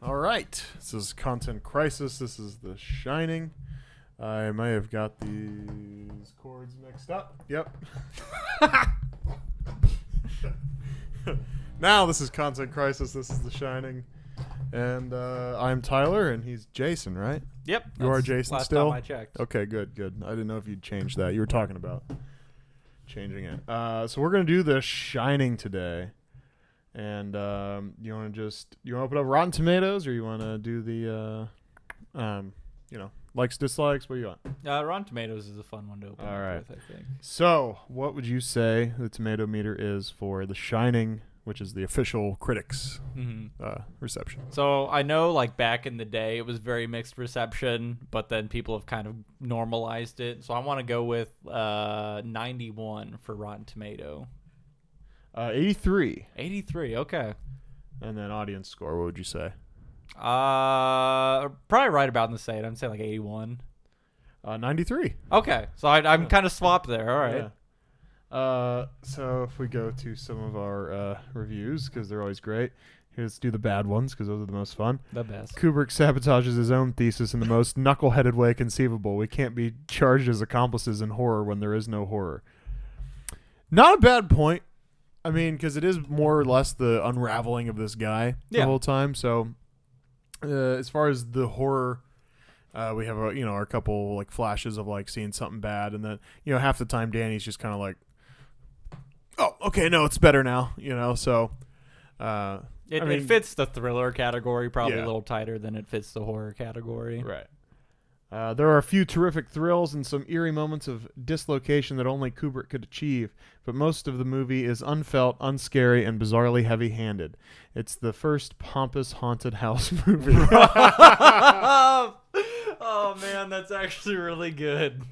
All right. This is Content Crisis. This is The Shining. I may have got these chords mixed up. Yep. Now this is Content Crisis. This is The Shining. And I'm Tyler, and he's Jason, right? Yep. You are Jason last still? time I checked. Okay, good. I didn't know if you'd changed that. You were talking about changing it. So we're going to do The Shining today. And you want to open up Rotten Tomatoes, or you want to do the, likes, dislikes? What do you want? Rotten Tomatoes is a fun one to open All up right. with, I think. So, what would you say the tomato meter is for The Shining, which is the official critics' reception? So I know, like, back in the day, it was very mixed reception, but then people have kind of normalized it. So I want to go with 91 for Rotten Tomato. 83. 83, okay. And then audience score, what would you say? Probably right about in the same. I'd say like 81. 93. Okay, so I'm kind of swapped there. All right. Yeah. So if we go to some of our reviews, because they're always great. Let's do the bad ones, because those are the most fun. The best. Kubrick sabotages his own thesis in the most knuckleheaded way conceivable. We can't be charged as accomplices in horror when there is no horror. Not a bad point. I mean, because it is more or less the unraveling of this guy the whole time. So, as far as the horror, we have our couple like flashes of like seeing something bad, and then half the time Danny's just kind of like, oh, okay, no, it's better now. So It fits the thriller category probably Yeah. a little tighter than it fits the horror category. Right. There are a few terrific thrills and some eerie moments of dislocation that only Kubrick could achieve, but most of the movie is unfelt, unscary, and bizarrely heavy-handed. It's the first pompous haunted house movie. Oh, man, that's actually really good.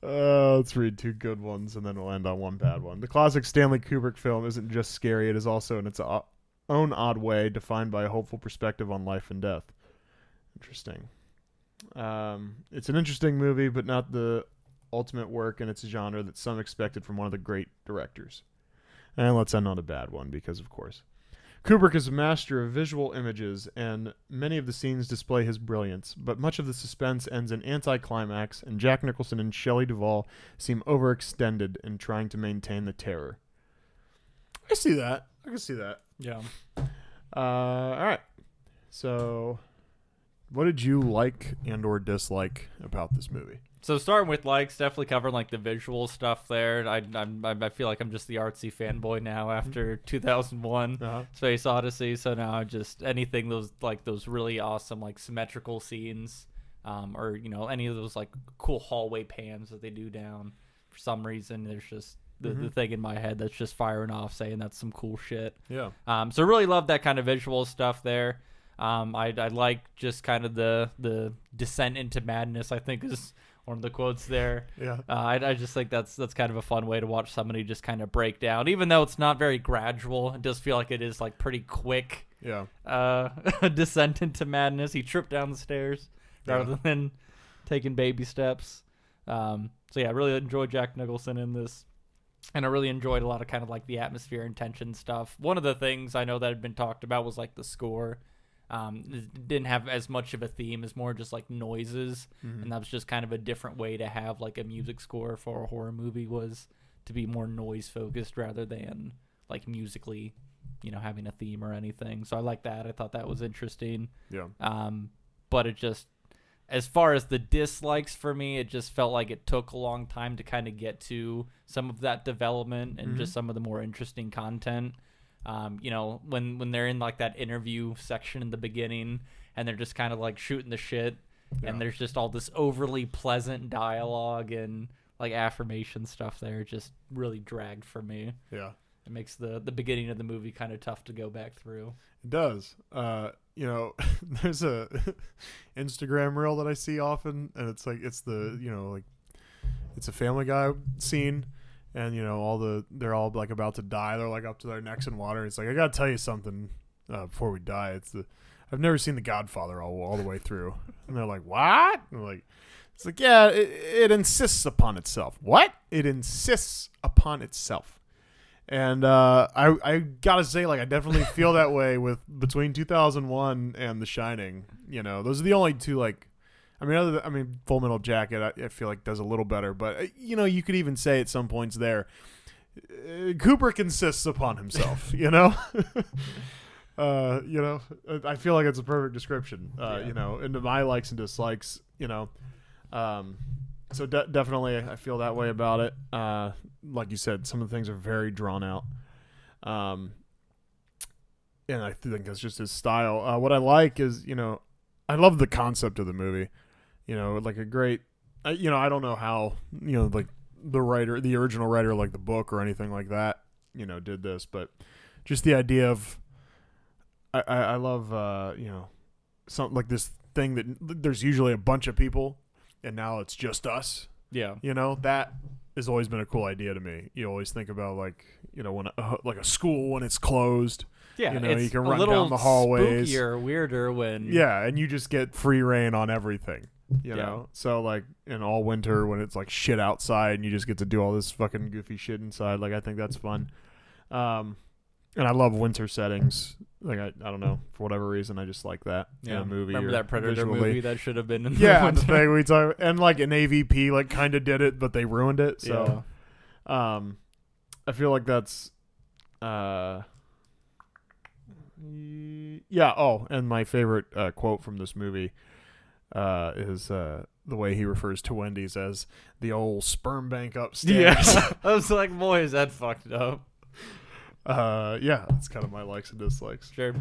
Let's read two good ones, and then we'll end on one bad one. The classic Stanley Kubrick film isn't just scary, it is also, in its own odd way, defined by a hopeful perspective on life and death. Interesting. It's an interesting movie, but not the ultimate work in its genre that some expected from one of the great directors. And let's end on a bad one, because of course. Kubrick is a master of visual images, and many of the scenes display his brilliance, but much of the suspense ends in anticlimax, and Jack Nicholson and Shelley Duvall seem overextended in trying to maintain the terror. I see that. I can see that. Yeah. All right. So, what did you like and or dislike about this movie? So starting with likes, definitely covering like the visual stuff there. I feel like I'm just the artsy fanboy now after 2001 Space Odyssey. So now I just anything those really awesome like symmetrical scenes, or any of those like cool hallway pans that they do down. For some reason, there's just the thing in my head that's just firing off, saying that's some cool shit. Yeah. So really love that kind of visual stuff there. I like just kind of the descent into madness, I think is one of the quotes there. Yeah. I just think that's kind of a fun way to watch somebody just kind of break down, even though it's not very gradual. It does feel like it is like pretty quick. Yeah. Descent into madness. He tripped down the stairs rather than taking baby steps. So yeah, I really enjoyed Jack Nicholson in this. And I really enjoyed a lot of kind of like the atmosphere and tension stuff. One of the things I know that had been talked about was like the score. It didn't have as much of a theme as more just like noises, and that was just kind of a different way to have like a music score for a horror movie, was to be more noise focused rather than like musically, having a theme or anything. So I like that. I thought that was interesting. Yeah. But it just, as far as the dislikes for me, it just felt like it took a long time to kind of get to some of that development and just some of the more interesting content. When they're in like that interview section in the beginning and they're just kind of like shooting the shit and there's just all this overly pleasant dialogue and like affirmation stuff there, it just really dragged for me. Yeah. It makes the beginning of the movie kind of tough to go back through. It does. There's a Instagram reel that I see often, and it's like it's a Family Guy scene. And they're all like about to die. They're like up to their necks in water. It's like, I gotta tell you something before we die. I've never seen The Godfather all the way through. And they're like, what? And it's like, yeah, it insists upon itself. What? It insists upon itself. And I gotta say, like, I definitely feel that way with between 2001 and The Shining. You know, those are the only two, like, I mean, Full Metal Jacket, I feel like does a little better, but you know, you could even say at some points there, Kubrick insists upon himself. You know, I feel like it's a perfect description. You know, into my likes and dislikes. You know, so definitely I feel that way about it. Like you said, some of the things are very drawn out. And I think that's just his style. What I like is, you know, I love the concept of the movie. You know, like a great, you know, I don't know how, you know, like the original writer, like the book or anything like that, you know, did this, but just the idea of, I love, you know, something like this thing that there's usually a bunch of people and now it's just us. Yeah. You know, that has always been a cool idea to me. You always think about, like, you know, when like a school when it's closed. Yeah, you know, it's you can a run little down the hallways. spookier, weirder when. Yeah, and you just get free reign on everything. You know, so like in all winter when it's like shit outside and you just get to do all this fucking goofy shit inside. Like, I think that's fun. And I love winter settings. Like, I don't know, for whatever reason, I just like that in a movie. Remember that Predator visually. movie that should have been in the the winter? thing we talk, and like an AVP like kind of did it, but they ruined it. So, I feel like that's, yeah. Oh, and my favorite quote from this movie is the way he refers to Wendy's as the old sperm bank upstairs. Yeah, I was like, boy, is that fucked up. Yeah, that's kind of my likes and dislikes. Sure.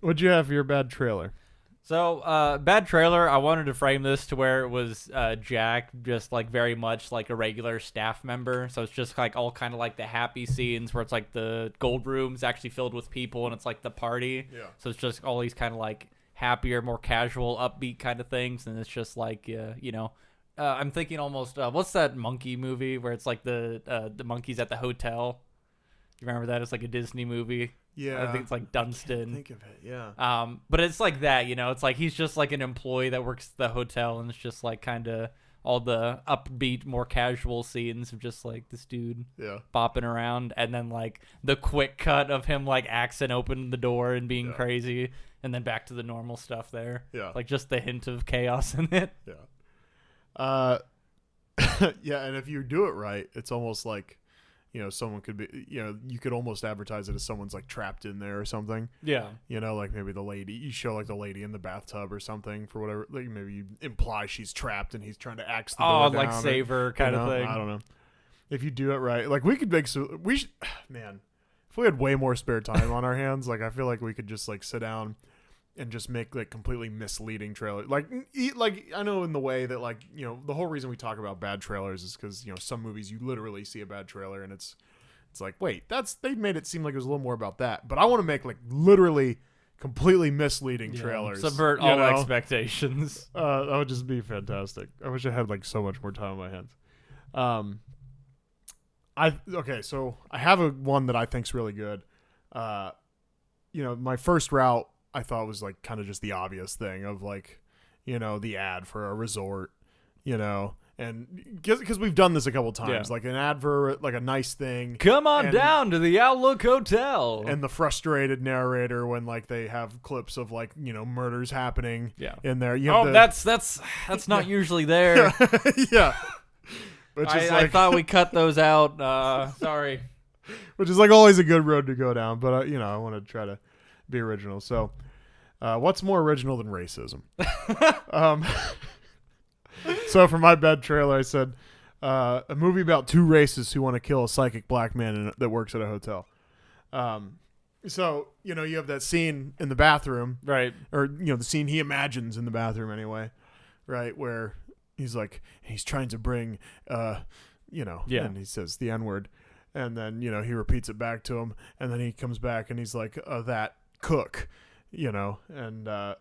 What'd you have for your bad trailer? So, bad trailer, I wanted to frame this to where it was Jack just like very much like a regular staff member. So it's just like all kind of like the happy scenes where it's like the gold room's actually filled with people and it's like the party. Yeah. So it's just all these kind of like happier, more casual, upbeat kind of things. And it's just like, you know, I'm thinking almost, what's that monkey movie where it's like the monkeys at the hotel? You remember that? It's like a Disney movie. Yeah. I think it's like Dunstan. Think of it, yeah. But it's like that, you know. It's like he's just like an employee that works at the hotel, and it's just like kind of all the upbeat, more casual scenes of just like this dude bopping around, and then like the quick cut of him like accent opening the door and being crazy, and then back to the normal stuff there. Yeah. Like just the hint of chaos in it. Yeah. Yeah, and if you do it right, it's almost like, you know, someone could be, you know, you could almost advertise it as someone's like trapped in there or something. Yeah. You know, like maybe the lady, you show like the lady in the bathtub or something for whatever, like maybe you imply she's trapped and he's trying to axe the door down. Like save her kind of thing. I don't know. If you do it right, like we could make man, if we had way more spare time on our hands, like I feel like we could just like sit down and just make like completely misleading trailers. Like I know in the way that, like, you know, the whole reason we talk about bad trailers is because, you know, some movies you literally see a bad trailer and it's like, wait, they made it seem like it was a little more about that. But I want to make like literally completely misleading trailers. Subvert all expectations. That would just be fantastic. I wish I had like so much more time on my hands. So I have one that I think's really good. You know, my first route I thought was like kind of just the obvious thing of like, you know, the ad for a resort, you know, and because we've done this a couple times, like an ad for like a nice thing. Come on down to the Outlook Hotel. And the frustrated narrator when like they have clips of like, you know, murders happening in there. That's not usually there. Yeah. Which is I thought we cut those out. Sorry. Which is like always a good road to go down, but you know, I want to try to be original. So, what's more original than racism? So for my bad trailer, I said a movie about two racists who want to kill a psychic black man that works at a hotel. So, you know, you have that scene in the bathroom, right? Or, you know, the scene he imagines in the bathroom anyway, right? Where he's like, he's trying to bring, you know, and he says the N-word. And then, you know, he repeats it back to him. And then he comes back and he's like, that cook, you know. And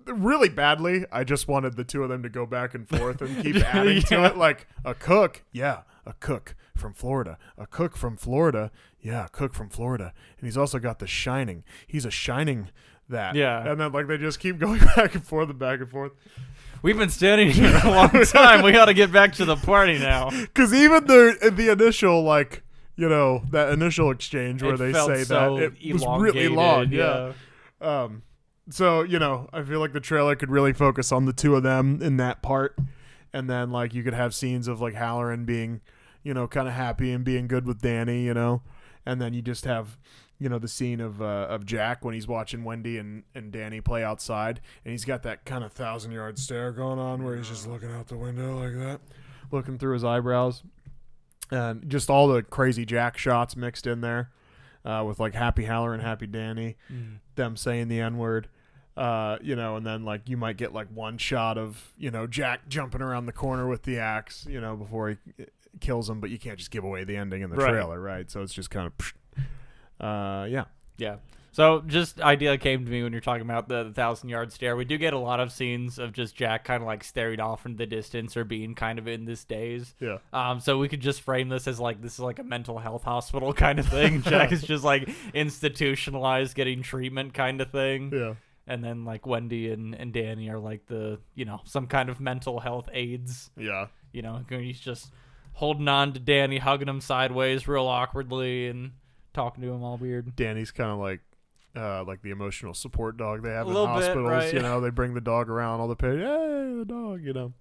really badly, I just wanted the two of them to go back and forth and keep adding to it. Like, a cook. Yeah, a cook from Florida. A cook from Florida. Yeah, a cook from Florida. And he's also got The Shining. He's a Shining that. Yeah. And then, like, they just keep going back and forth and back and forth. We've been standing here a long time. We got to get back to the party now. Because even the initial, like, that initial exchange where It they felt say so that it was really long. Yeah. So, I feel like the trailer could really focus on the two of them in that part. And then, like, you could have scenes of, like, Halloran being, kind of happy and being good with Danny, And then you just have, the scene of Jack when he's watching Wendy and Danny play outside. And he's got that kind of 1,000-yard stare going on where he's just looking out the window like that, looking through his eyebrows. And just all the crazy Jack shots mixed in there with, like, Happy Halloran, Happy Danny, them saying the N-word. And then, like, you might get, like, one shot of, Jack jumping around the corner with the axe, before he kills him, but you can't just give away the ending in the trailer, right? So it's just kind of, yeah. Yeah. So just idea came to me when you're talking about the 1,000-yard stare. We do get a lot of scenes of just Jack kind of, like, staring off into the distance or being kind of in this daze. Yeah. So we could just frame this as, like, this is like a mental health hospital kind of thing. Jack is just, like, institutionalized, getting treatment kind of thing. Yeah. And then, like, Wendy and Danny are, like, the, some kind of mental health aides. Yeah. He's just holding on to Danny, hugging him sideways real awkwardly and talking to him all weird. Danny's kind of like the emotional support dog they have in bit, hospitals. right? They bring the dog around all the patients. Hey, the dog,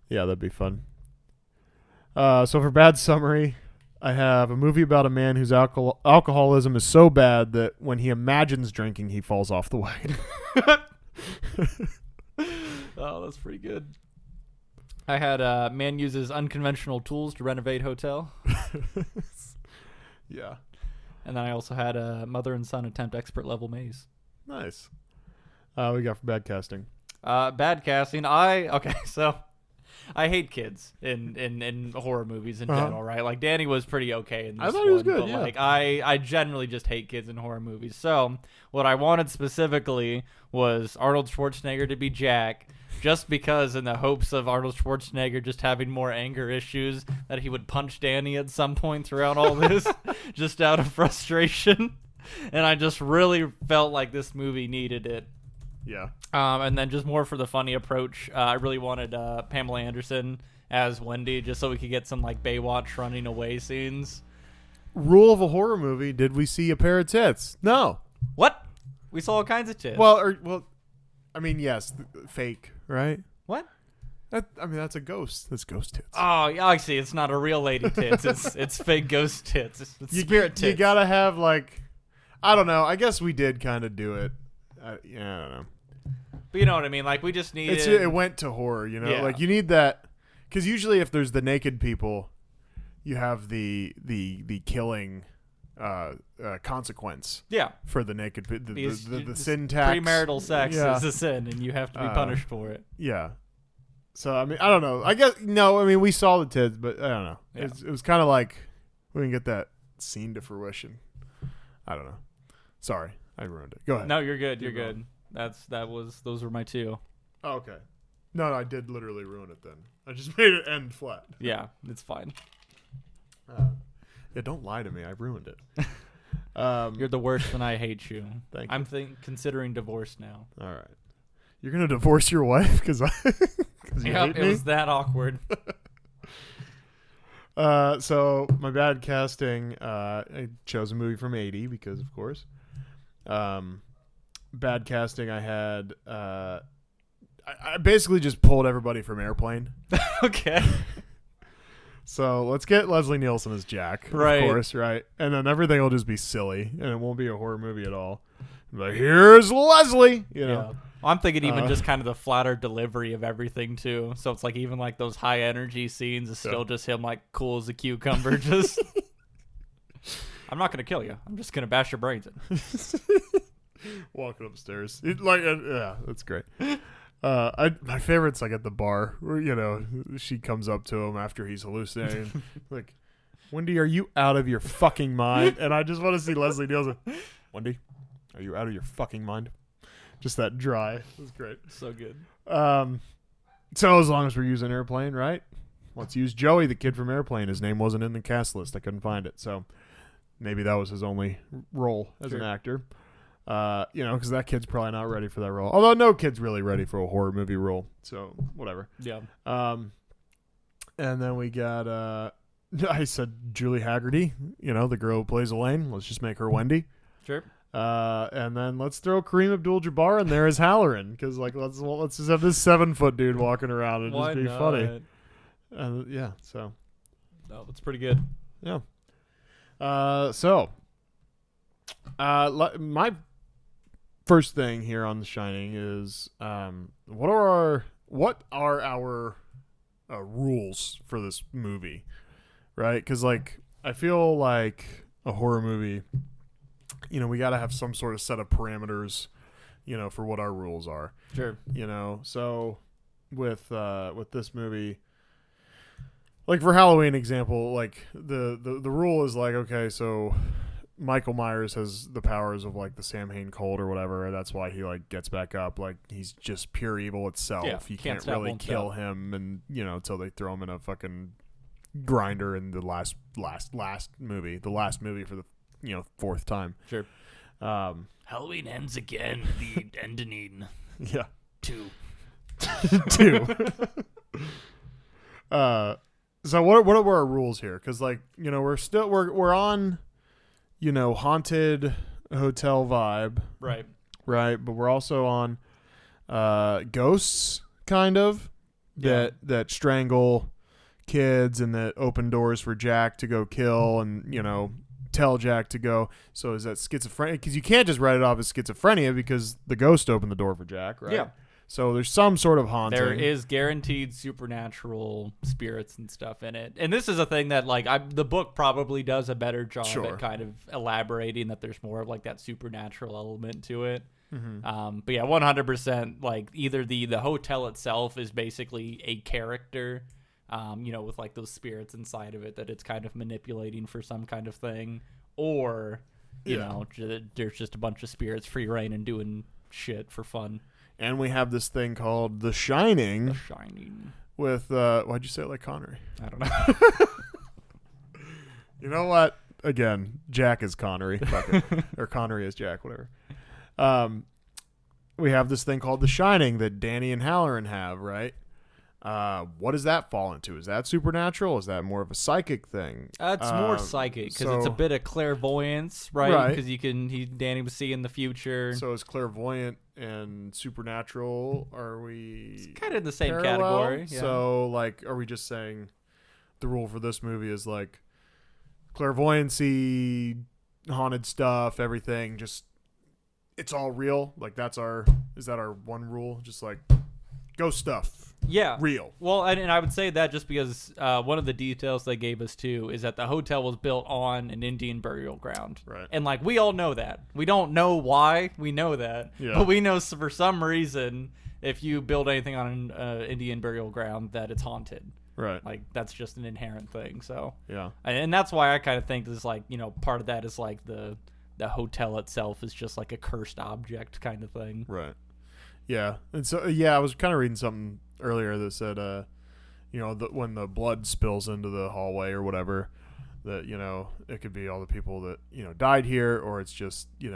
Yeah, that'd be fun. So for bad summary, I have a movie about a man whose alcoholism is so bad that when he imagines drinking, he falls off the wagon. Oh, that's pretty good. I had man uses unconventional tools to renovate hotel. Yeah. And then I also had a mother and son attempt expert level maze. Nice. We got for bad casting. Bad casting. So I hate kids in horror movies in general, right? Like, Danny was pretty okay in this I thought he was good, but yeah. like I generally just hate kids in horror movies. So what I wanted specifically was Arnold Schwarzenegger to be Jack, just because in the hopes of Arnold Schwarzenegger just having more anger issues that he would punch Danny at some point throughout all this, just out of frustration. And I just really felt like this movie needed it. Yeah. And then just more for the funny approach, I really wanted Pamela Anderson as Wendy, just so we could get some, like, Baywatch running away scenes. Rule of a horror movie: did we see a pair of tits? No. What? We saw all kinds of tits. Well, I mean, yes, fake, right? What? That's a ghost. That's ghost tits. Oh, yeah, I see. It's not a real lady tits. It's fake ghost tits. It's spirit tits. You gotta have, like, I don't know. I guess we did kind of do it. I don't know. But you know what I mean? Like, we just needed... It went to horror, Yeah. Like, you need that... Because usually if there's the naked people, you have the killing consequence. Yeah. For the naked... The sin tax. Premarital sex is a sin, and you have to be punished for it. Yeah. So, I mean, I don't know. I guess... No, I mean, we saw the tits, but I don't know. Yeah. It was kind of like... We didn't get that scene to fruition. I don't know. Sorry. I ruined it. Go ahead. No, you're good. You're good. Those were my two. Oh, okay. No, I did literally ruin it then. I just made it end flat. Yeah, it's fine. Yeah, don't lie to me. I ruined it. You're the worst when I hate you. Thank you. I'm considering divorce now. All right. You're going to divorce your wife because you hate me? It was that awkward. So my bad casting, I chose a movie from 80 because, of course. Bad casting, I had... I basically just pulled everybody from Airplane. Okay. So let's get Leslie Nielsen as Jack, right. Of course, right? And then everything will just be silly, and it won't be a horror movie at all. But here's Leslie, Yeah. I'm thinking even just kind of the flatter delivery of everything, too. So it's like even like those high energy scenes is still just him like cool as a cucumber. Just, I'm not going to kill you. I'm just going to bash your brains in. Walking upstairs. Yeah, that's great. My favorite's like at the bar where, she comes up to him after he's hallucinating. Like, Wendy, are you out of your fucking mind? And I just want to see Leslie Nielsen. Wendy, are you out of your fucking mind? Just that dry. It was great. So good. So as long as we're using Airplane, right? Let's use Joey, the kid from Airplane. His name wasn't in the cast list. I couldn't find it. So maybe that was his only role as an actor. Because that kid's probably not ready for that role. Although no kid's really ready for a horror movie role. So whatever. Yeah. And then we got I said Julie Haggerty, the girl who plays Elaine. Let's just make her Wendy. Sure. And then let's throw Kareem Abdul-Jabbar in there as Halloran, because let's just have this 7-foot dude walking around and Why just be not? funny. Yeah. So. No, that's pretty good. Yeah. My first thing here on The Shining is what are our rules for this movie, right? Because I feel like a horror movie, we got to have some sort of set of parameters, for what our rules are. Sure. So with this movie, for Halloween example, the rule is okay, so Michael Myers has the powers of the Samhain cold or whatever, and that's why he gets back up. He's just pure evil itself. Yeah, you can't can't really kill him, and until they throw him in a fucking grinder in the last movie, for the 4th time. Sure. Halloween ends again. The ending. Yeah. 2. 2. So what are our rules here? Because we're on haunted hotel vibe, Right. but we're also on ghosts kind of that strangle kids and that open doors for Jack to go kill and tell Jack to go. So is that schizophrenia? Because you can't just write it off as schizophrenia because the ghost opened the door for Jack, right? Yeah. So there's some sort of haunting. There is guaranteed supernatural spirits and stuff in it. And this is a thing that the book probably does a better job at kind of elaborating that there's more of that supernatural element to it. Mm-hmm. But yeah, 100% either the hotel itself is basically a character, with those spirits inside of it that it's kind of manipulating for some kind of thing, or there's just a bunch of spirits free reign and doing shit for fun. And we have this thing called The Shining. The Shining. With, why'd you say it like Connery? I don't know. You know what? Again, Jack is Connery. Fuck it. Or Connery is Jack, whatever. We have this thing called The Shining that Danny and Halloran have, right? What does that fall into? Is that supernatural? Is that more of a psychic thing? It's more psychic because it's a bit of clairvoyance, right? Because Danny was seeing the future. So is clairvoyant and supernatural? Are we it's kind of in the same parallel? category? Yeah. So are we just saying the rule for this movie is clairvoyancy, haunted stuff, everything? Just it's all real. Is that our one rule? Just ghost stuff. Yeah. Real. Well, and I would say that just because one of the details they gave us too is that the hotel was built on an Indian burial ground. Right. And we all know that. We don't know why we know that. Yeah. But we know for some reason if you build anything on an Indian burial ground that it's haunted. Right. That's just an inherent thing. So. Yeah. And that's why I kind of think this part of that is the hotel itself is just a cursed object kind of thing. Right. Yeah. And so I was kind of reading something earlier that said when the blood spills into the hallway or whatever, that it could be all the people that died here, or it's just it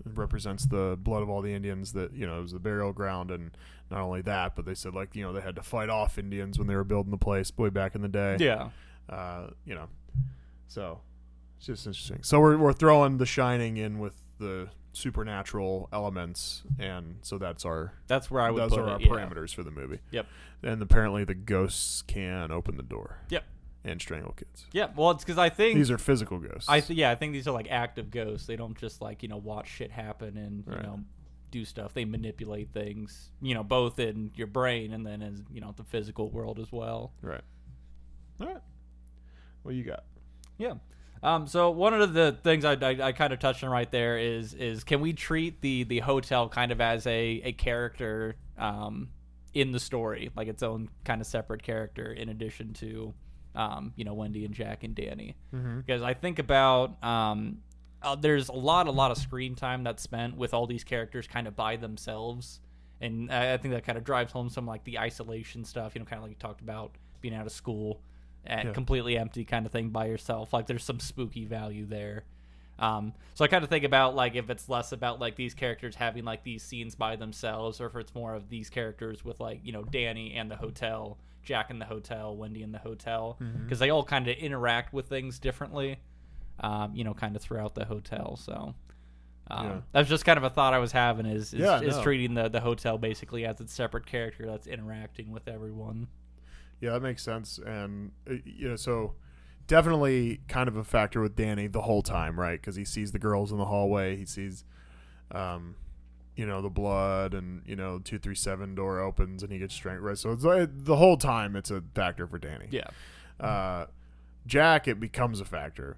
represents the blood of all the Indians that it was the burial ground. And not only that, but they said they had to fight off Indians when they were building the place way back in the day. Yeah. So it's just interesting. So we're throwing The Shining in with the supernatural elements, and so that's where I would put our parameters for the movie. Yep. And apparently the ghosts can open the door. Yep. And strangle kids. Yeah. Well, it's because I think these are physical ghosts. I think these are active ghosts. They don't just watch shit happen and do stuff. They manipulate things, both in your brain and then as the physical world as well. Right. All right. What you got? Yeah. So one of the things I kind of touched on right there is can we treat the hotel kind of as a character in the story, its own kind of separate character in addition to Wendy and Jack and Danny? Mm-hmm. Because I think about there's a lot of screen time that's spent with all these characters kind of by themselves, and I think that kind of drives home some the isolation stuff, kind of like you talked about being out of school and completely empty kind of thing by yourself. There's some spooky value there. So I kind of think about like if it's less about like these characters having like these scenes by themselves, or if it's more of these characters with like, Danny and the hotel, Jack in the hotel, Wendy in the hotel, because they all kind of interact with things differently, kind of throughout the hotel. So that's just kind of a thought I was having is treating the hotel basically as its separate character that's interacting with everyone. Yeah, that makes sense. And, so definitely kind of a factor with Danny the whole time, right? Because he sees the girls in the hallway. He sees, the blood, and, 237 door opens and he gets strangled, right? So it's the whole time it's a factor for Danny. Yeah. Jack, it becomes a factor.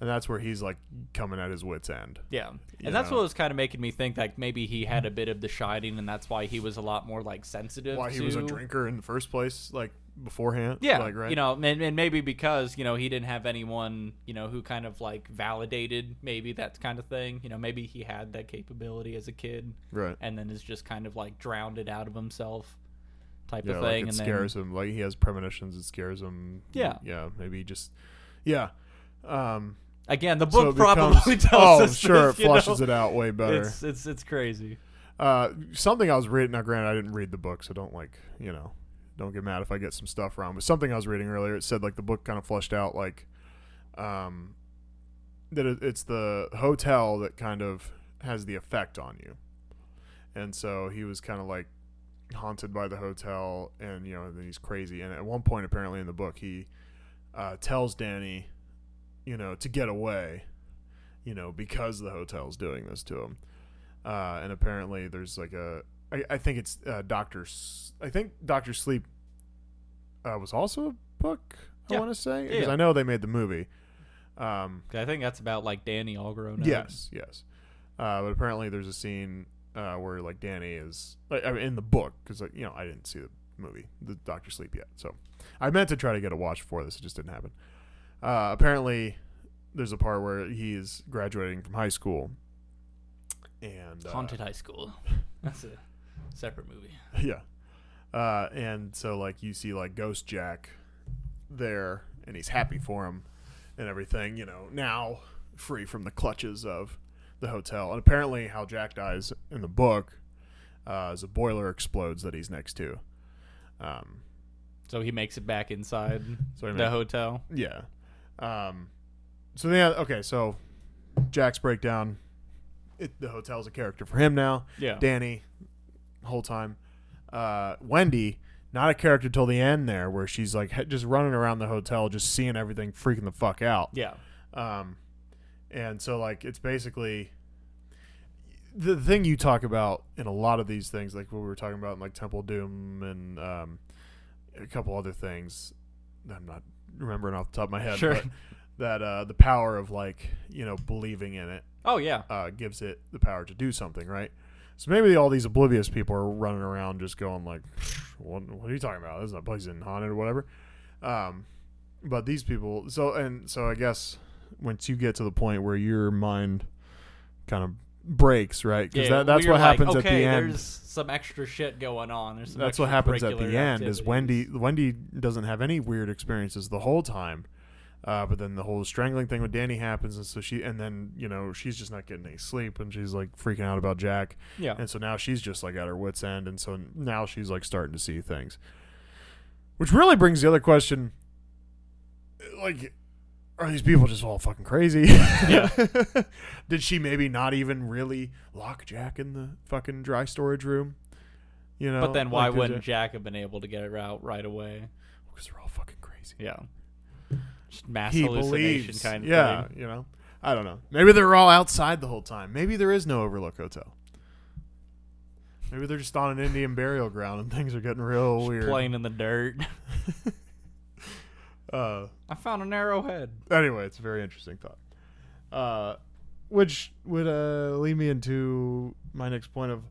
And that's where he's like coming at his wit's end. Yeah. And that's what was kind of making me think that maybe he had a bit of the shining, and that's why he was a lot more like sensitive. Why he was a drinker in the first place, like beforehand. Yeah. Like, right? And maybe because, he didn't have anyone, who kind of like validated maybe that kind of thing. Maybe he had that capability as a kid. Right. And then is just kind of like drowned it out of himself type of Like thing. it and scares him. Like he has premonitions. It scares him. Yeah. Yeah. Maybe just, yeah. Again, the book probably tells us sure, this, it flushes it out way better. It's crazy. Something I was reading. Now, granted, I didn't read the book, so don't don't get mad if I get some stuff wrong. But something I was reading earlier, it said like the book kind of fleshed out like, that it's the hotel that kind of has the effect on you, and so he was kind of like haunted by the hotel, and then he's crazy. And at one point, apparently in the book, he tells Danny, to get away, because the hotel's doing this to him. And apparently there's like I think it's Dr. Sleep was also a book, I want to say. Because I know they made the movie. I think that's about like Danny all grown up. Yes. But apparently there's a scene where like Danny is in the book, because I didn't see the movie, the Dr. Sleep yet. So I meant to try to get a watch before this. It just didn't happen. Apparently, there's a part where he is graduating from high school, and Haunted High School. That's a separate movie. Yeah, and so like you see like Ghost Jack there, and he's happy for him and everything. Now free from the clutches of the hotel. And apparently, how Jack dies in the book is a boiler explodes that he's next to. So he makes it back inside the hotel. Yeah. So Jack's breakdown. The hotel's a character for him now. Yeah. Danny, whole time. Wendy, not a character till the end there, where she's like just running around the hotel, just seeing everything, freaking the fuck out. Yeah. And so like it's basically the thing you talk about in a lot of these things, like what we were talking about in like Temple of Doom and a couple other things that I'm not remembering off the top of my head. Sure. But that the power of like believing in it. Oh yeah. Gives it the power to do something, right? So maybe all these oblivious people are running around just going like, what are you talking about? This is not place isn't haunted or whatever. But these people, so I guess once you get to the point where your mind kind of breaks, right? Because that's what happens at the end. There's some extra shit going on. There's some that's what happens at the end. Activities. Is Wendy doesn't have any weird experiences the whole time. But then the whole strangling thing with Danny happens, and so she's just not getting any sleep, and she's like freaking out about Jack. Yeah. And so now she's just like at her wit's end, and so now she's like starting to see things. Which really brings the other question, like, are these people just all fucking crazy? Yeah. Did she maybe not even really lock Jack in the fucking dry storage room? But then why wouldn't Jack have been able to get it out right away? Because they're all fucking crazy. Yeah. Mass hallucination kind of thing. Yeah, I don't know. Maybe they were all outside the whole time. Maybe there is no Overlook Hotel. Maybe they're just on an Indian burial ground and things are getting real just weird. Playing in the dirt. I found an arrowhead. Anyway, it's a very interesting thought. Which would lead me into my next point of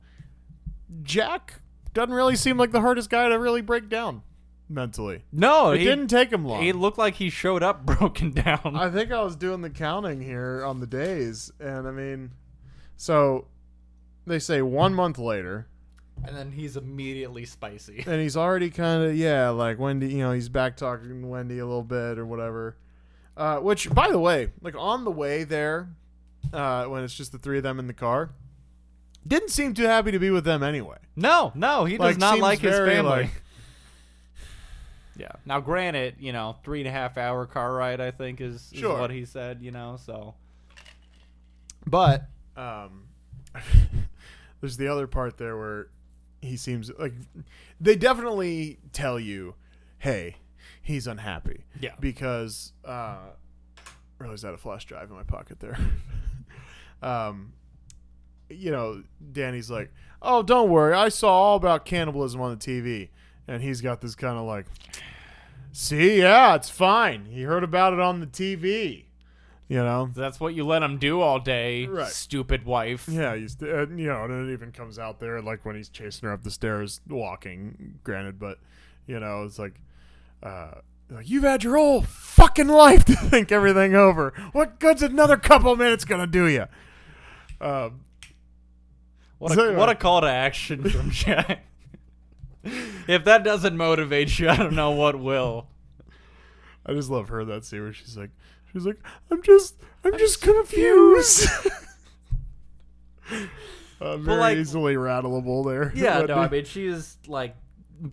Jack doesn't really seem like the hardest guy to really break down mentally. No, it didn't take him long. He looked like he showed up broken down. I think I was doing the counting here on the days, and I mean, so they say 1 month later, and then he's immediately spicy, and he's already kind of like Wendy. He's back talking to Wendy a little bit or whatever. Which, by the way, like on the way there, when it's just the three of them in the car. Didn't seem too happy to be with them anyway. No, he does not like his very, family. Yeah. Now, granted, 3.5 hour car ride, I think, is what he said, so. But there's the other part there where he seems like they definitely tell you, hey, he's unhappy. Yeah. Because, realized I had a flash drive in my pocket there. Danny's like, oh, don't worry. I saw all about cannibalism on the TV. And he's got this kind of like, see, yeah, it's fine. He heard about it on the TV. That's what you let him do all day, right. Stupid wife. Yeah, and it even comes out there like when he's chasing her up the stairs, walking. Granted, but it's like you've had your whole fucking life to think everything over. What good's another couple minutes gonna do you? What a call to action from Jack. If that doesn't motivate you, I don't know what will. I just love her that scene where she's like, I'm just confused. Very easily rattleable there. Yeah, no, I mean she is like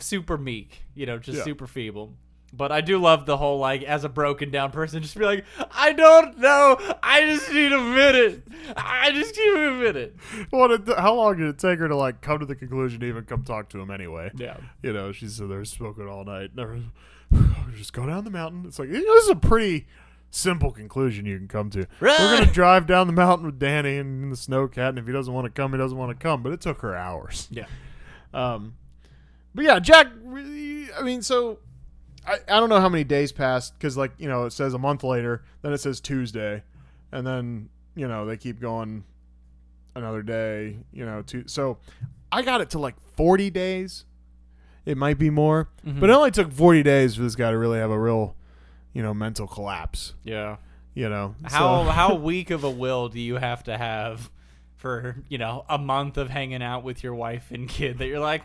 super meek, super feeble. But I do love the whole as a broken down person, just be like, I don't know, I just need a minute. How long did it take her to come to the conclusion to even come talk to him anyway? Yeah, she's there smoking all night. Never, just go down the mountain. It's like this is a pretty simple conclusion you can come to. Right. We're gonna drive down the mountain with Danny and the snowcat, and if he doesn't want to come, he doesn't want to come. But it took her hours. Yeah. But yeah, Jack. I mean, so. I don't know how many days passed because, it says a month later, then it says Tuesday, and then, they keep going another day, so I got it to 40 days. It might be more, but it only took 40 days for this guy to really have a real, mental collapse. Yeah. How weak of a will do you have to have for, a month of hanging out with your wife and kid that you're like,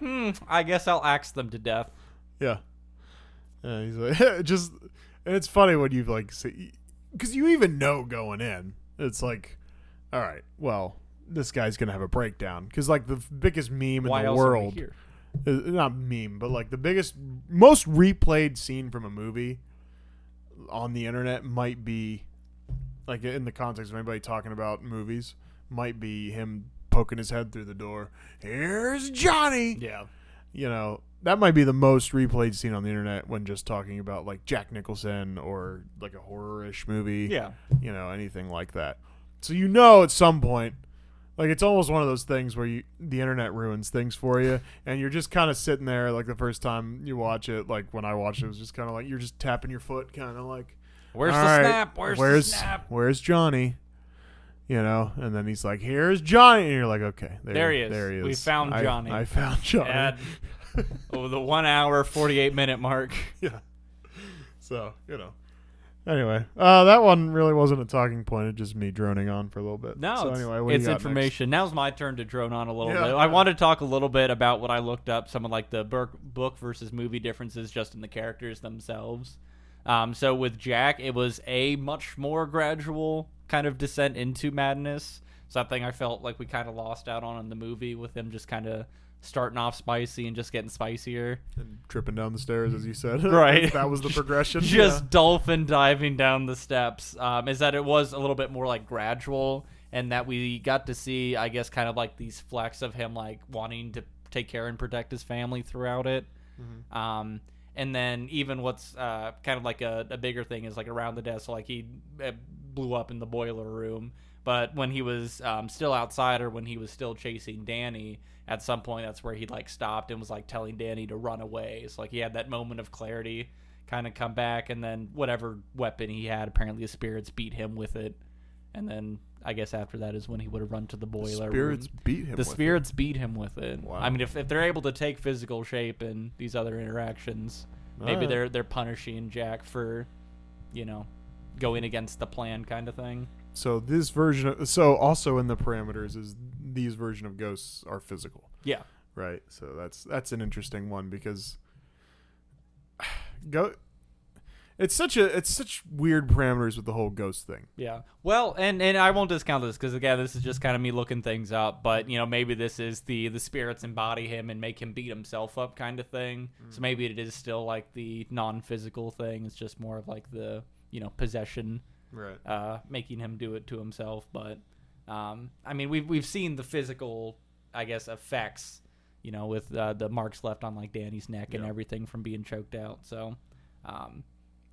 I guess I'll axe them to death. Yeah. Yeah, he's like, and it's funny when you've because you even know going in, it's like, all right, well, this guy's gonna have a breakdown because the biggest meme in the world, not meme, but the biggest, most replayed scene from a movie on the internet might be, in the context of anybody talking about movies, might be him poking his head through the door. Here's Johnny. Yeah. That might be the most replayed scene on the internet when just talking about Jack Nicholson or a horror-ish movie. Yeah. Anything like that. So at some point, it's almost one of those things where the internet ruins things for you, and you're just kind of sitting there the first time you watch it. When I watched it was just kind of you're just tapping your foot, kind of where's the snap? Where's the snap? Where's Johnny? And then he's like, here's Johnny. And you're like, okay, there he is. There he is. We found Johnny. I found Johnny. The 1 hour, 48 minute mark. Yeah. So, Anyway, that one really wasn't a talking point. It's just me droning on for a little bit. No, so anyway, what it's do you got information. Now's my turn to drone on a little bit. Yeah. I want to talk a little bit about what I looked up, some of the book versus movie differences just in the characters themselves. So with Jack, it was a much more gradual kind of descent into madness. Something I felt like we kind of lost out on in the movie with him just kind of starting off spicy and just getting spicier. And tripping down the stairs, as you said. Right. That was the progression. Just dolphin diving down the steps. Is that it was a little bit more gradual, and that we got to see, I guess, kind of these flecks of him wanting to take care and protect his family throughout it. Mm-hmm. And then even what's kind of a bigger thing is around the desk. So he blew up in the boiler room. But when he was still outside, or when he was still chasing Danny, at some point that's where he stopped and was telling Danny to run away. It's he had that moment of clarity kind of come back, and then whatever weapon he had, apparently the spirits beat him with it. And then I guess after that is when he would have run to the boiler room. The spirits beat him with it. Wow. I mean, if they're able to take physical shape in these other interactions, maybe they're punishing Jack for, going against the plan kind of thing. So this version also in the parameters is these version of ghosts are physical. Yeah. Right. So that's an interesting one because It's such weird parameters with the whole ghost thing. Yeah. Well, and I won't discount this because again, this is just kind of me looking things up. But maybe this is the spirits embody him and make him beat himself up kind of thing. So maybe it is still like the non-physical thing. It's just more of like the possession, right? Making him do it to himself. But I mean, we've seen the physical, I guess, effects. With the marks left on like Danny's neck and everything from being choked out. So.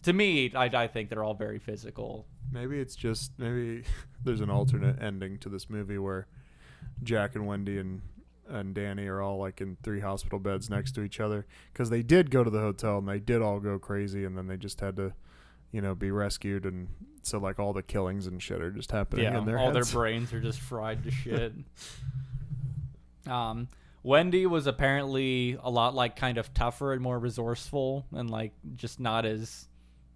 To me, I think they're all very physical. Maybe there's an alternate ending to this movie where Jack and Wendy and Danny are all like in 3 hospital beds next to each other because they did go to the hotel and they did all go crazy and then they just had to, be rescued, and so like all the killings and shit are just happening in their heads. Their brains are just fried to shit. Wendy was apparently a lot like kind of tougher and more resourceful and like just not as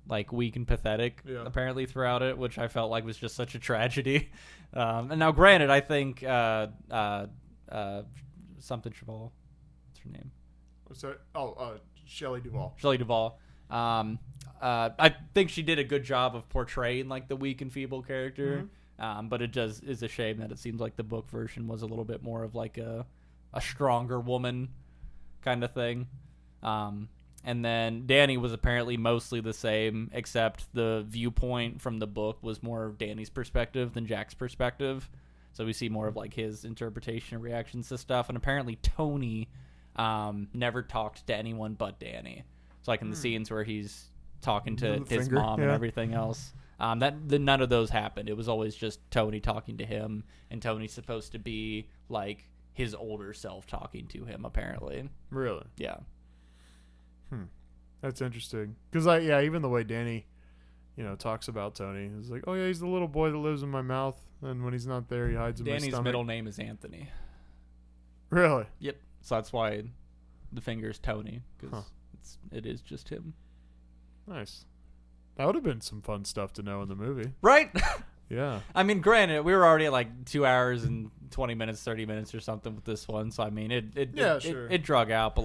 like weak and pathetic apparently throughout it, which I felt like was just such a tragedy. And now granted, I think something Duvall, what's her name? Sorry. Shelley Duvall. Shelley Duvall. I think she did a good job of portraying like the weak and feeble character. But it is a shame that it seems like the book version was a little bit more of like a stronger woman kind of thing. And then Danny was apparently mostly the same, except the viewpoint from the book was more of Danny's perspective than Jack's perspective. So we see more of like his interpretation and reactions to stuff. And apparently Tony never talked to anyone but Danny. So like in the scenes where he's talking to his mom and everything else, none of those happened. It was always just Tony talking to him, and Tony's supposed to be like his older self talking to him, apparently. Really? Yeah. That's interesting. Because, even the way Danny, talks about Tony, is like, oh, yeah, he's the little boy that lives in my mouth, and when he's not there, he hides in my stomach. Danny's middle name is Anthony. Really? Yep. So that's why the finger's Tony, because it is just him. Nice. That would have been some fun stuff to know in the movie. Right? Yeah. I mean, granted, we were already at like 2 hours and 20 minutes, 30 minutes or something with this one. So, I mean, it drug out, but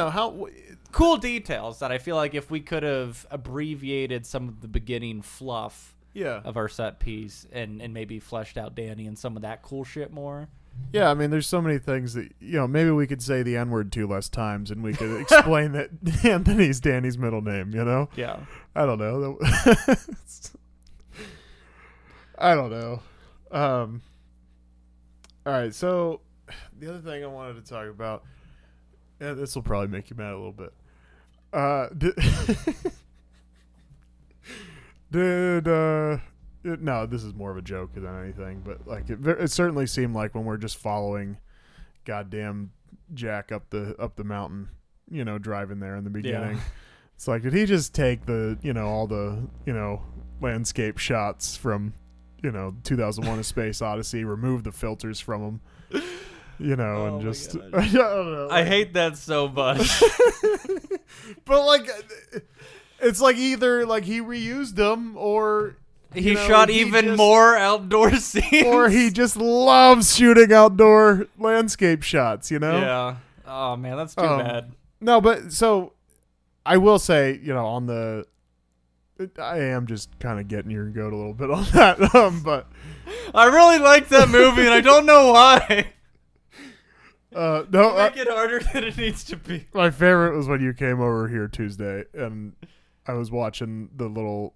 how cool details that I feel like if we could have abbreviated some of the beginning fluff of our set piece and maybe fleshed out Danny and some of that cool shit more. Yeah, I mean, there's so many things that, maybe we could say the N-word 2 less times and we could explain that Anthony's Danny's middle name, Yeah. I don't know. I don't know. All right, so the other thing I wanted to talk about, and this will probably make you mad a little bit. No, this is more of a joke than anything, but like it certainly seemed like when we're just following goddamn Jack up the mountain, driving there in the beginning. Yeah. It's like, did he just take the, all the, landscape shots from 2001: A Space Odyssey, remove the filters from them, and just I don't know. I hate that so much. But like, it's like either like he reused them or he shot even more outdoor scenes, or he just loves shooting outdoor landscape shots. Yeah. Oh man, that's too bad. No, but so I will say, on the. I am just kind of getting your goat a little bit on that, but I really like that movie, and I don't know why. No, make it harder than it needs to be. My favorite was when you came over here Tuesday, and I was watching the little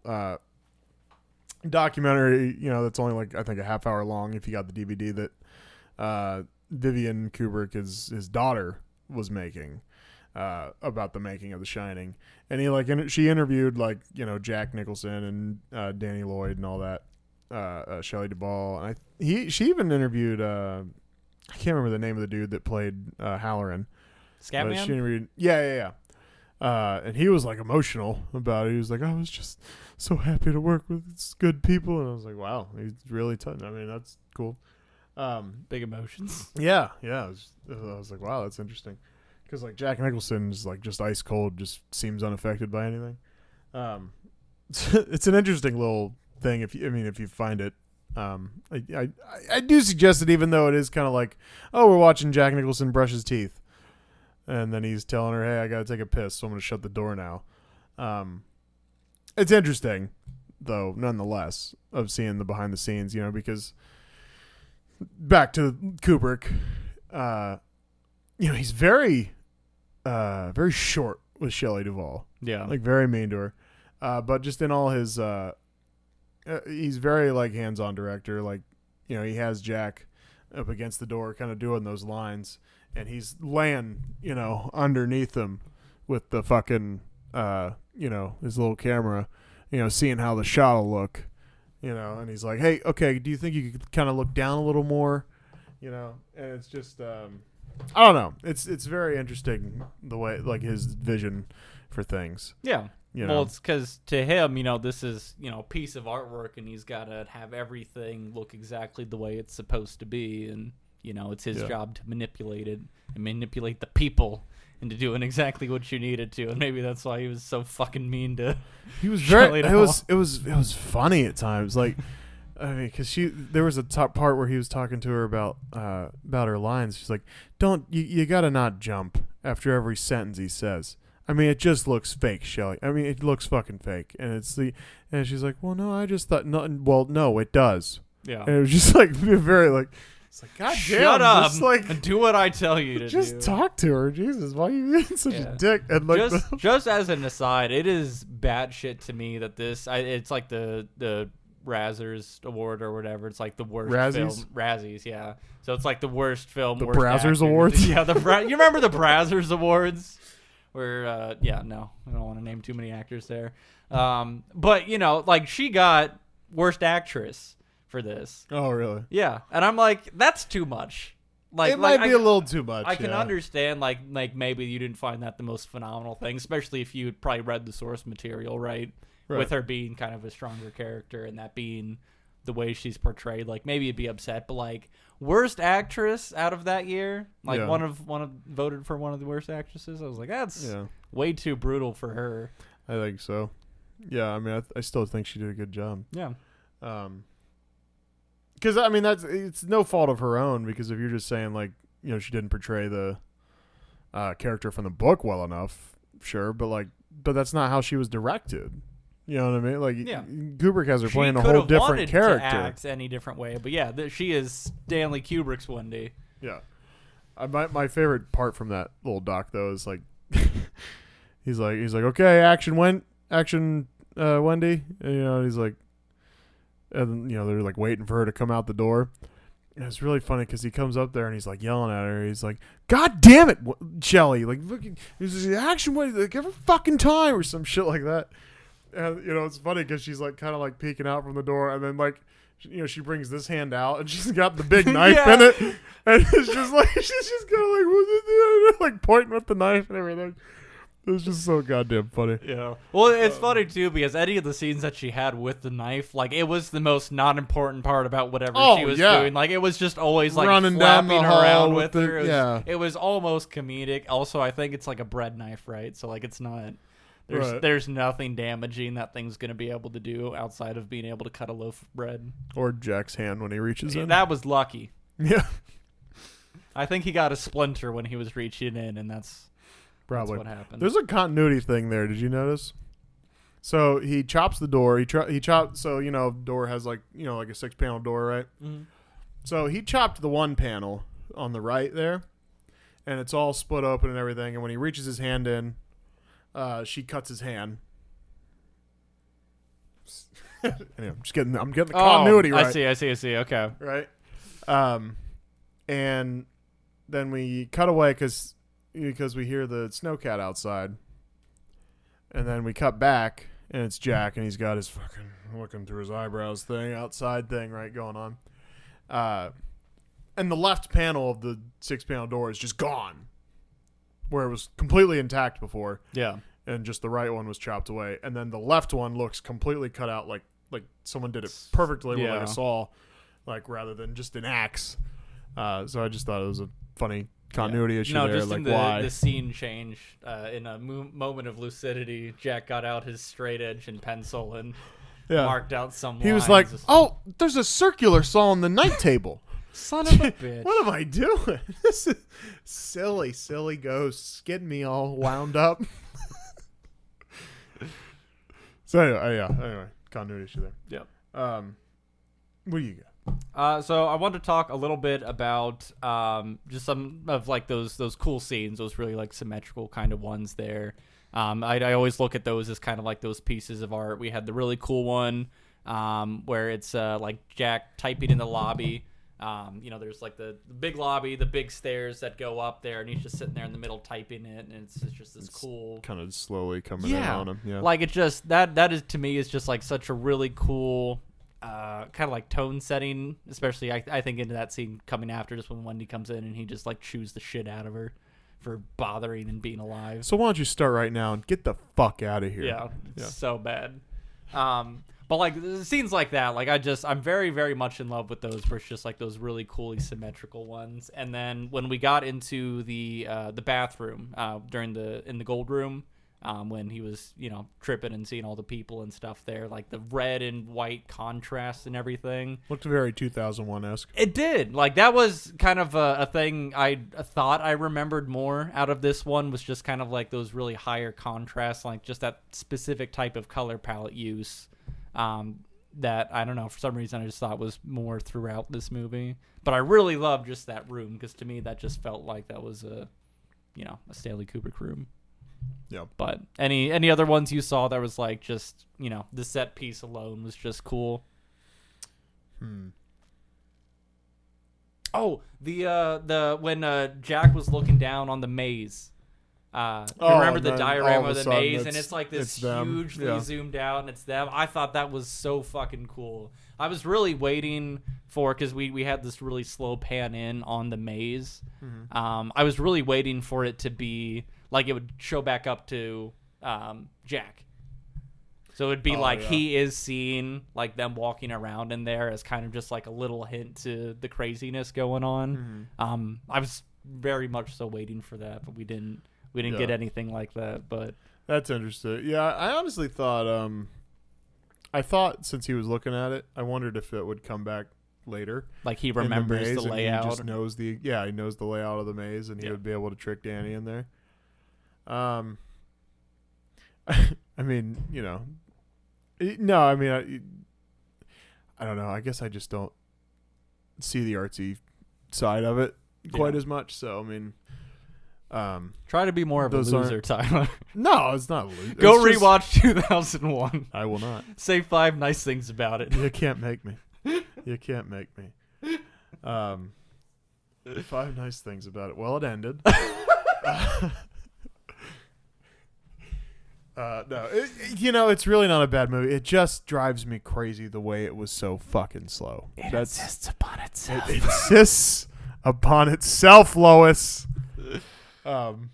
documentary. That's only like I think a half hour long. If you got the DVD that Vivian Kubrick, his daughter, was making. About the making of The Shining, and she interviewed Jack Nicholson and Danny Lloyd and all that, Shelley Duvall, and she even interviewed I can't remember the name of the dude that played Halloran. Scatman? She interviewed, yeah. And he was like emotional about it. He was like, I was just so happy to work with good people, and I was like, wow, he's really touching. I mean, that's cool. Big emotions. Yeah. I was like, wow, that's interesting. Because like Jack Nicholson is like just ice cold, just seems unaffected by anything. It's an interesting little thing if you find it. I do suggest it, even though it is kind of like, oh, we're watching Jack Nicholson brush his teeth, and then he's telling her, hey, I gotta take a piss, so I'm gonna shut the door now. it's interesting, though, nonetheless, of seeing the behind the scenes, because back to Kubrick, he's very, very short with Shelley Duvall. Yeah. Like, very mean to her. But just in all his, he's very, like, hands-on director. Like, he has Jack up against the door kind of doing those lines, and he's laying, underneath him with the fucking, his little camera, seeing how the shot will look, and he's like, hey, okay, do you think you could kind of look down a little more? And it's just, I don't know. It's very interesting the way, like, his vision for things. Yeah. Well, it's because to him, this is, a piece of artwork, and he's got to have everything look exactly the way it's supposed to be. And, it's his job to manipulate it and manipulate the people into doing exactly what you needed to. And maybe that's why he was so fucking mean to. He was very. It was funny at times. Like, I mean, because there was a top part where he was talking to her about her lines. She's like, you gotta not jump after every sentence he says. I mean, it just looks fake, Shelley. I mean, it looks fucking fake. And she's like, well, no, I just thought, no, it does. Yeah. And it was just like, very like, it's like, God damn, shut up just, like, and do what I tell you to just do. talk to her. Jesus, why are you being such a dick? And like, just as an aside, it is bad shit to me that it's like the Razzers Award or whatever. It's like the worst film. Razzies, yeah. So it's like the worst film. The worst Brazzers actor. Awards? Yeah, you remember the Brazzers Awards? Where, no, I don't want to name too many actors there. But, like, she got worst actress for this. Oh, really? Yeah. And I'm like, that's too much. Like, it might be a little too much. I can understand, like maybe you didn't find that the most phenomenal thing, especially if you had probably read the source material, right? With her being kind of a stronger character and that being the way she's portrayed. Like, maybe you'd be upset, but, like, worst actress out of that year, like one of voted for one of the worst actresses. I was like, that's way too brutal for her. I think so. Yeah, I mean, I still think she did a good job. Yeah. Because I mean, it's no fault of her own. Because if you're just saying, like, she didn't portray the character from the book well enough, sure, but that's not how she was directed. You know what I mean? Like, Kubrick has her playing a whole different character. To act any different way, but yeah, she is Stanley Kubrick's Wendy. Yeah, my favorite part from that little doc though is like, he's like, okay, action, Wendy, and, he's like, and they're like waiting for her to come out the door. And it's really funny because he comes up there and he's like yelling at her. He's like, God damn it, Shelley! Like, look, he's like, action, Wendy, like every fucking time or some shit like that. And, it's funny because she's, like, kind of, like, peeking out from the door. And then, like, she brings this hand out. And she's got the big knife in it. And it's just, like, she's just kind of, like, pointing with the knife and everything. It's just so goddamn funny. Yeah. Well, it's funny, too, because any of the scenes that she had with the knife, like, it was the most not important part about whatever she was doing. Like, it was just always, like, running down flapping the hall around with her. It was was almost comedic. Also, I think it's, like, a bread knife, right? So, like, it's not... There's nothing damaging that thing's going to be able to do outside of being able to cut a loaf of bread. Or Jack's hand when he reaches in. That was lucky. Yeah. I think he got a splinter when he was reaching in, and that's probably what happened. There's a continuity thing there. Did you notice? So he chops the door. He chopped. So, door has like a 6-panel door, right? Mm-hmm. So he chopped the one panel on the right there, and it's all split open and everything. And when he reaches his hand in, she cuts his hand. Anyway, I'm getting the continuity right. I see. Okay. Right. And then we cut away because we hear the snowcat outside. And then we cut back and it's Jack and he's got his fucking looking through his eyebrows thing, outside thing, right, going on. And the left panel of the 6-panel door is just gone. Where it was completely intact before. Yeah. And just the right one was chopped away. And then the left one looks completely cut out like someone did it perfectly with like a saw, like rather than just an axe. So I just thought it was a funny continuity issue there. Just like in why the scene change, in a moment of lucidity, Jack got out his straight edge and pencil and marked out some He lines. was like, oh, there's a circular saw on the night table. Son of a bitch. What am I doing? This is silly ghosts getting me all wound up. So anyway, continuity issue there. Yep. What do you got? So I wanted to talk a little bit about just some of like those cool scenes, those really like symmetrical kind of ones there. I always look at those as kind of like those pieces of art. We had the really cool one where it's like Jack typing in the lobby. There's like the big lobby, the big stairs that go up there, and he's just sitting there in the middle typing it, and it's just this cool, kind of slowly coming in on him. Yeah, like it just that is to me is just like such a really cool kind of like tone setting, especially I think into that scene coming after, just when Wendy comes in and he just like chews the shit out of her for bothering and being alive. So why don't you start right now and get the fuck out of here? Yeah, it's so bad. But like scenes like that, like I'm very, very much in love with those, where it's just like those really coolly symmetrical ones. And then when we got into the bathroom in the gold room, when he was tripping and seeing all the people and stuff there, like the red and white contrast and everything, looked very 2001-esque. It did. Like that was kind of a thing I thought I remembered more out of this one, was just kind of like those really higher contrasts, like just that specific type of color palette use. That I don't know, for some reason I just thought was more throughout this movie. But I really loved just that room, because to me that just felt like that was a Stanley Kubrick room. Yeah. But any other ones you saw that was like just, the set piece alone was just cool? Oh, the when Jack was looking down on the maze. Remember the diorama of the maze, and it's like this hugely zoomed out, and it's them. I thought that was so fucking cool. I was really waiting for, because we had this really slow pan in on the maze. Mm-hmm. I was really waiting for it to be like it would show back up to Jack. So it would be he is seeing like them walking around in there as kind of just like a little hint to the craziness going on. Mm-hmm. I was very much so waiting for that, but we didn't get anything like that. But that's interesting. Yeah, I honestly thought I thought since he was looking at it, I wondered if it would come back later. Like he remembers the layout. He just knows he knows the layout of the maze, and he would be able to trick Danny in there. I mean, I don't know. I guess I just don't see the artsy side of it quite as much. So, I mean, try to be more of a loser, Tyler. No, it's not a loser. Go rewatch 2001. I will not. Say 5 nice things about it. You can't make me. You can't make me. 5 nice things about it. Well, it ended. No, it's really not a bad movie. It just drives me crazy the way it was so fucking slow. It insists upon itself. It insists upon itself, Lois. Also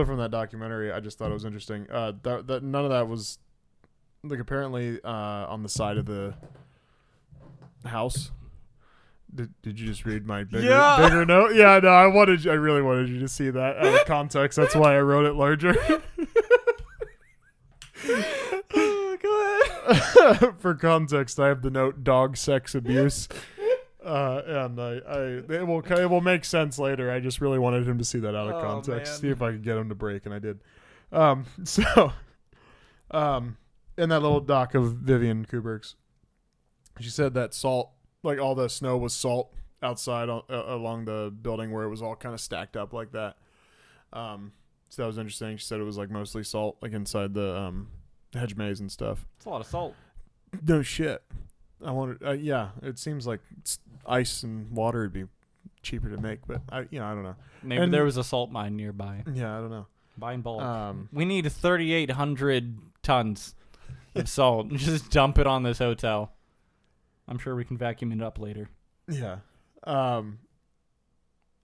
from that documentary, I just thought it was interesting. That none of that was like apparently on the side of the house. Did you just read my bigger note? Yeah, no, I really wanted you to see that out of context. That's why I wrote it larger. Go ahead. For context, I have the note dog sex abuse. And it will make sense later. I just really wanted him to see that out of context. Man. See if I could get him to break, and I did. In that little doc of Vivian Kubrick's, she said that salt, like all the snow was salt outside along the building where it was all kind of stacked up like that. So that was interesting. She said it was like mostly salt, like inside the hedge maze and stuff. It's a lot of salt. No shit. I wanted, it seems like ice and water would be cheaper to make, but I don't know. Maybe there was a salt mine nearby. Yeah, I don't know. Buy in bulk. We need 3,800 tons of salt. Just dump it on this hotel. I'm sure we can vacuum it up later. Yeah. Fuck,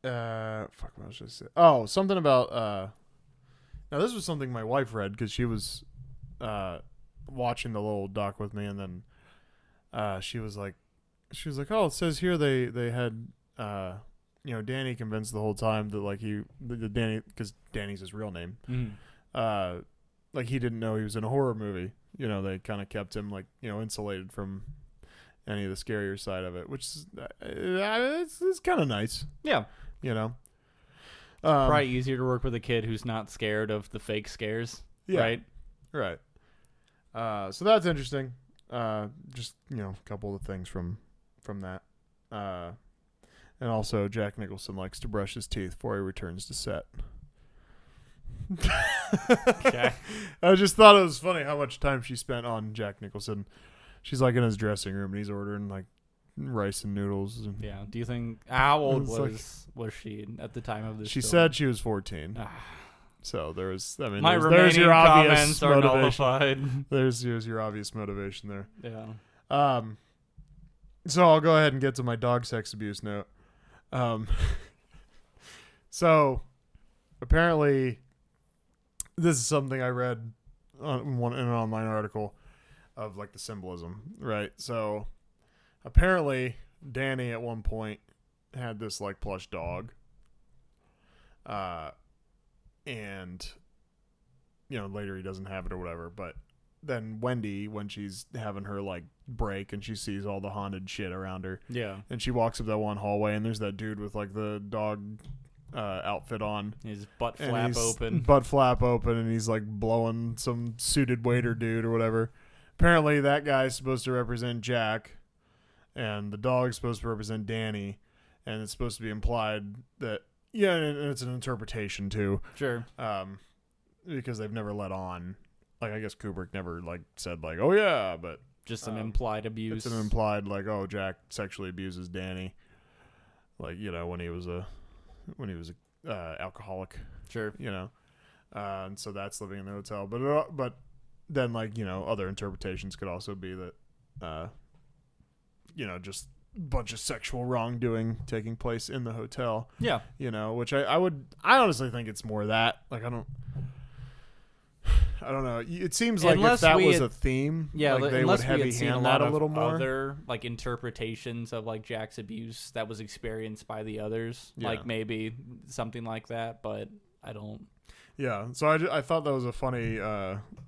what was I just say? Oh, something about. Now this was something my wife read because she was watching the little doc with me, and then she was like, oh, it says here they had Danny convinced the whole time that like the Danny, because Danny's his real name. Mm. Like he didn't know he was in a horror movie. They kind of kept him like insulated from any of the scarier side of it, which is it's kind of nice. Yeah. Probably easier to work with a kid who's not scared of the fake scares. Yeah. Right. So that's interesting. Just a couple of things from that. And also, Jack Nicholson likes to brush his teeth before he returns to set. Okay. I just thought it was funny how much time she spent on Jack Nicholson. She's like in his dressing room and he's ordering like rice and noodles. And Yeah. Do you think how old It's was she at the time of this? she film? said she was 14. Ah. So there's My there's remaining your obvious comments are motivation. nullified. There's your obvious motivation there. Yeah. So I'll go ahead and get to my dog sex abuse note. So apparently this is something I read in an online article of like the symbolism, right? So apparently Danny at one point had this like plush dog. And later he doesn't have it or whatever, but then Wendy, when she's having her like break and she sees all the haunted shit around her, Yeah. and she walks up that one hallway and there's that dude with like the dog outfit on, His butt and flap he's open. and he's like blowing some suited waiter dude or whatever. Apparently that guy's supposed to represent Jack and the dog's supposed to represent Danny, and it's supposed to be implied that and it's an interpretation too. Sure. Because they've never let on. Like, I guess Kubrick never, like, said, like, oh, yeah, but... Just an implied abuse. It's an implied, like, oh, Jack sexually abuses Danny. Like, when he was a alcoholic. Sure. And so that's living in the hotel. But then, like, other interpretations could also be that, just a bunch of sexual wrongdoing taking place in the hotel. Yeah. Which I honestly think it's more that. Like, I don't know. It seems like Unless if that we was had- a theme, Yeah, like they would unless we heavy had seen a hand lot that a of little more. other like interpretations of like Jack's abuse that was experienced by the others, Yeah. like maybe something like that. But I don't. Yeah, so I thought that was a funny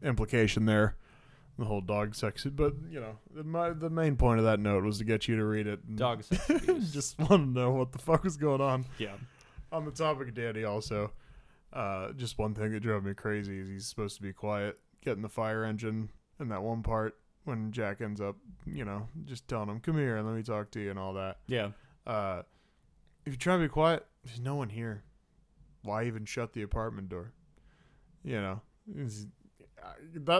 implication there, the whole dog sex. But the main point of that note was to get you to read it. And Dog sex abuse. just want to know what the fuck was going on. Yeah. On the topic of Danny, also, just one thing that drove me crazy is he's supposed to be quiet, getting the fire engine in that one part when Jack ends up, just telling him, "Come here and let me talk to you" and all that. Yeah. If you're trying to be quiet, there's no one here. Why even shut the apartment door? That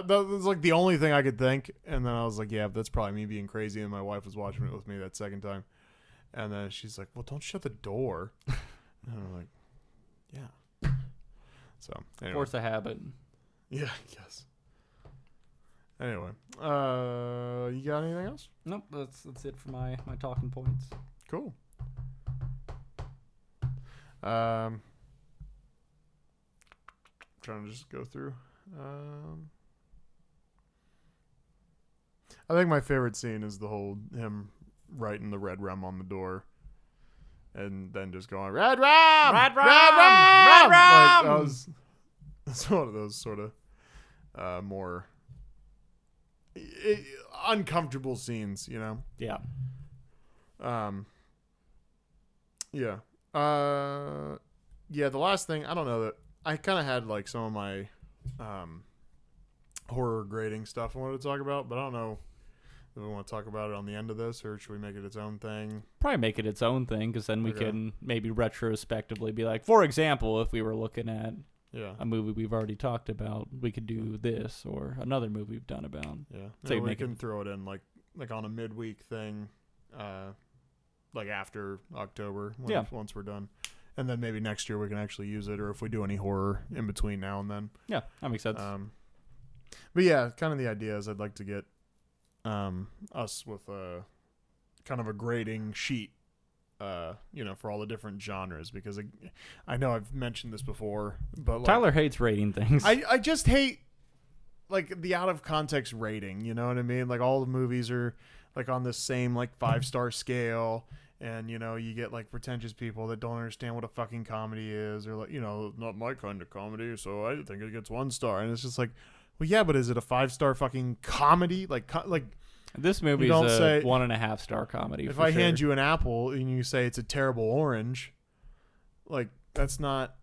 was like the only thing I could think, and then I was like, yeah, that's probably me being crazy, and my wife was watching it with me that second time, and then she's like, well, don't shut the door. And I'm like, yeah. So anyway. Force a habit. Yeah, I guess. Anyway, you got anything else? Nope. That's it for my talking points. Cool. Trying to just go through. I think my favorite scene is the whole him writing the red rum on the door, and then just going red rum, Red rum! red rum. Red rum! It's one of those sort of more uncomfortable scenes, Yeah. Yeah. Yeah, the last thing, I don't know that I kind of had like some of my horror grading stuff I wanted to talk about, but I don't know if we want to talk about it on the end of this, or should we make it its own thing? Probably make it its own thing, because then we Okay. can maybe retrospectively be like, for example, if we were looking at Yeah. a movie we've already talked about, we could do this, or another movie we've done about. Yeah. So So you we make it- can throw it in like on a midweek thing, like after October, Yeah. once we're done. And then maybe next year we can actually use it, or if we do any horror in between now and then. Yeah, that makes sense. But yeah, kind of the idea is I'd like to get us with a kind of a grading sheet, for all the different genres, because I know I've mentioned this before, but like, Tyler hates rating things. I just hate like the out of context rating, you know what I mean? Like all the movies are like on the same like 5-star scale, and you get like pretentious people that don't understand what a fucking comedy is, or like, not my kind of comedy, so I think it gets 1 star. And it's just like, well, yeah, but is it a 5-star fucking comedy? Like This movie don't is a say- 1.5 star comedy. if for I sure. hand you an apple and you say it's a terrible orange, like that's not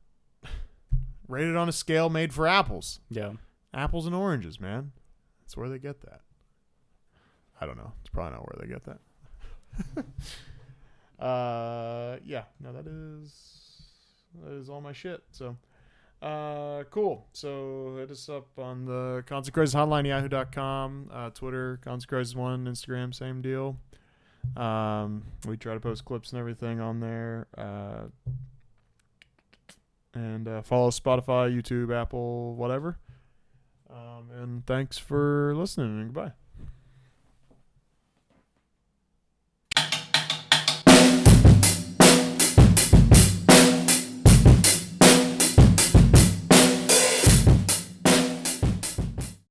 rated on a scale made for apples. Yeah. Apples and oranges, man. That's where they get that. I don't know. It's probably not where they get that. Yeah. No, that is all my shit. So, cool. So hit us up on the Constant Crisis Hotline, yahoo.com, Twitter, Constant Crisis 1, Instagram, same deal. We try to post clips and everything on there. And follow Spotify, YouTube, Apple, whatever. And thanks for listening, and goodbye.